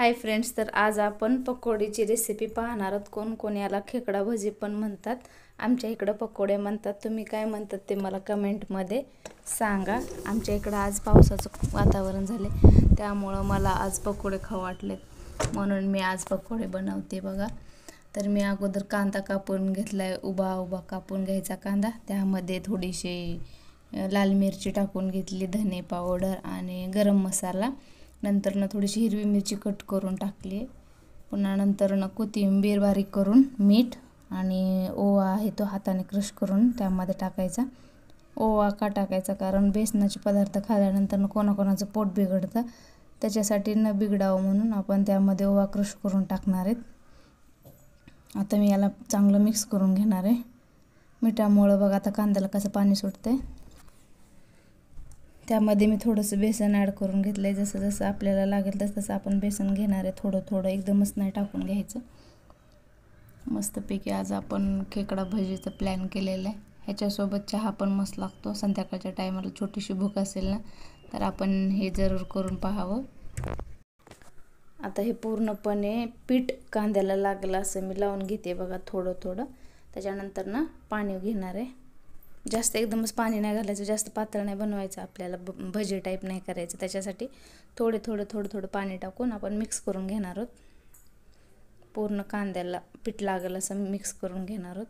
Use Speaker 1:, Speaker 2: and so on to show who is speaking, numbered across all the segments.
Speaker 1: Hi friends, तर आज आपण पकोडीची रेसिपी पाहणार आहोत। कोण याला खेकडा भजी पण म्हणतात, आमच्या इकडे पकोडे म्हणतात। तुम्ही काय म्हणतात ते मला कमेंटमध्ये सांगा। आमच्या इकडे आज पावसाचं वातावरण झाले, त्यामुळे मला आज पकोडे खाऊ वाटले, म्हणून मी आज पकोडे बनवते बघा। तर मी अगोदर कांदा कापून घेतलाय, उभा कापून घ्यायचा कांदा। त्यामध्ये थोडीशी लाल मिरची टाकून घेतली, धने पावडर आणि गरम मसाला। नंतर थोडीशी हिरवी मिरची कट करून टाकली। पुन्हा नंतर कोथिंबीर बारीक करून, मीठ आणि ओवा आहे तो हाताने क्रश करून त्यामध्ये टाकायचा। ओवा का टाकायचा, कारण बेसनाचे पदार्थ खाल्ल्यानंतर कोणाकोणाचं पोट बिघडतं, त्याच्यासाठी न बिघडावं म्हणून आपण त्यामध्ये ओवा क्रश करून टाकणार आहेत। आता मी याला चांगलं मिक्स करून घेणार आहे। मिठामुळे बघा आता कांद्याला कसं पाणी सुटतंय। त्यामध्ये मी थोडंसं बेसन ॲड करून घेतलंय। जसं जसं आपल्याला लागेल तसं आपण बेसन घेणार आहे, थोडं थोडं, एकदमच नाही टाकून घ्यायचं। मस्तपैकी आज आपण खेकडा भजीचं प्लॅन केलेलं आहे। ह्याच्यासोबत चहा पण मस्त लागतो। संध्याकाळच्या टायमाला छोटीशी भूक असेल ना, तर आपण हे जरूर करून पाहावं। आता हे पूर्णपणे पीठ कांद्याला लागलं असं मी लावून घेते बघा, थोडं थोडं। त्याच्यानंतर पाणी घेणार आहे। जास्त एकदमच पाणी नाही घालायचं, जास्त पातळ नाही बनवायचं आपल्याला, भजी टाईप नाही करायचं। त्याच्यासाठी थोडं पाणी टाकून आपण मिक्स करून घेणार आहोत। पूर्ण कांद्याला पीठ लागेल असं मिक्स करून घेणार आहोत।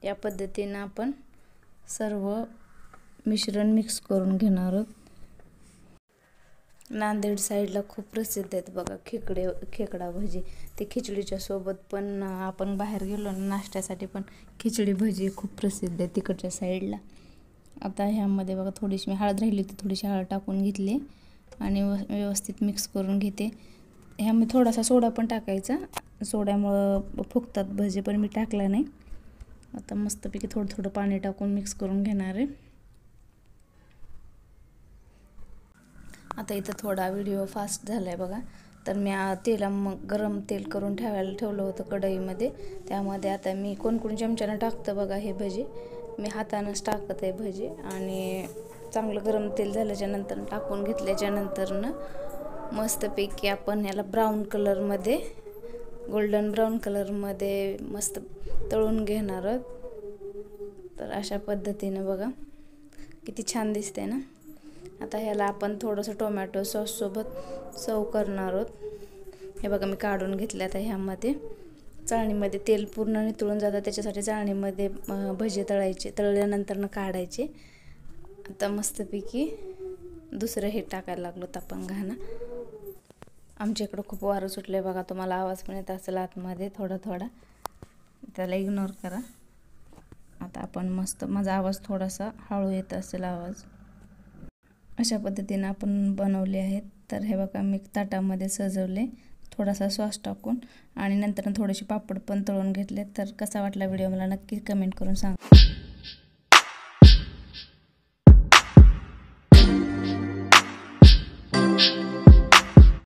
Speaker 1: या पद्धतीने आपण सर्व मिश्रण मिक्स करून घेणार आहोत। नांदेड साईडला खूप प्रसिद्ध आहेत बघा खेकडा भजी। ते खिचडीच्या सोबत पण, आपण बाहेर गेलो ना नाश्त्यासाठी पण खिचडी भजी खूप प्रसिद्ध आहे तिकडच्या साईडला। आता ह्यामध्ये बघा थोडीशी मी हळद राहिली होती, थोडीशी हळद टाकून घेतली आणि व्यवस्थित मिक्स करून घेते। ह्यामध्ये थोडासा सोडा पण टाकायचा, सोड्यामुळं फुगतात भजी, पण मी टाकला नाही। आता मस्तपैकी थोडं पाणी टाकून मिक्स करून घेणार आहे। आता इथं थोडा व्हिडिओ फास्ट झालाय बघा। तर मी गरम तेल करून ठेवलं होतं कढईमध्ये। त्यामध्ये आता मी कोण चमच्यानं टाकतं बघा हे भजी, मी हातानंच टाकत आहे भजी। आणि चांगलं गरम तेल झाल्याच्या नंतर टाकून घेतल्याच्या नंतर मस्तपैकी आपण याला ब्राऊन कलरमध्ये, गोल्डन ब्राऊन कलरमध्ये मस्त तळून घेणार आहोत। तर अशा पद्धतीने बघा किती छान दिसते ना। आता ह्याला आपण थोडंसं टोमॅटो सॉस सोबत सर्व करणार आहोत। हे बघा मी काढून घेतले। आता ह्यामध्ये चाळणीमध्ये तेल पूर्ण नितळून जातं, त्याच्यासाठी चाळणीमध्ये भजी तळायचे, तळल्यानंतर काढायचे। आता मस्तपैकी दुसरं हे टाकायला लागलो आपण घाणा। आमच्या इकडं खूप वारं सुटले बघा, तुम्हाला आवाज पण येत असेल आतमध्ये थोडा, त्याला इग्नोर करा। आता आपण मस्त, माझा आवाज थोडासा हळू येत असेल आवाज। अशा पद्धतीने आपण बनवले आहेत। तर हे बघा मी ताटामध्ये सजवले थोडासा सॉस टाकून, आणि नंतर थोडेसे पापड पण तळून घेतले। तर कसा वाटला व्हिडिओ मला नक्की कमेंट करून सांगा।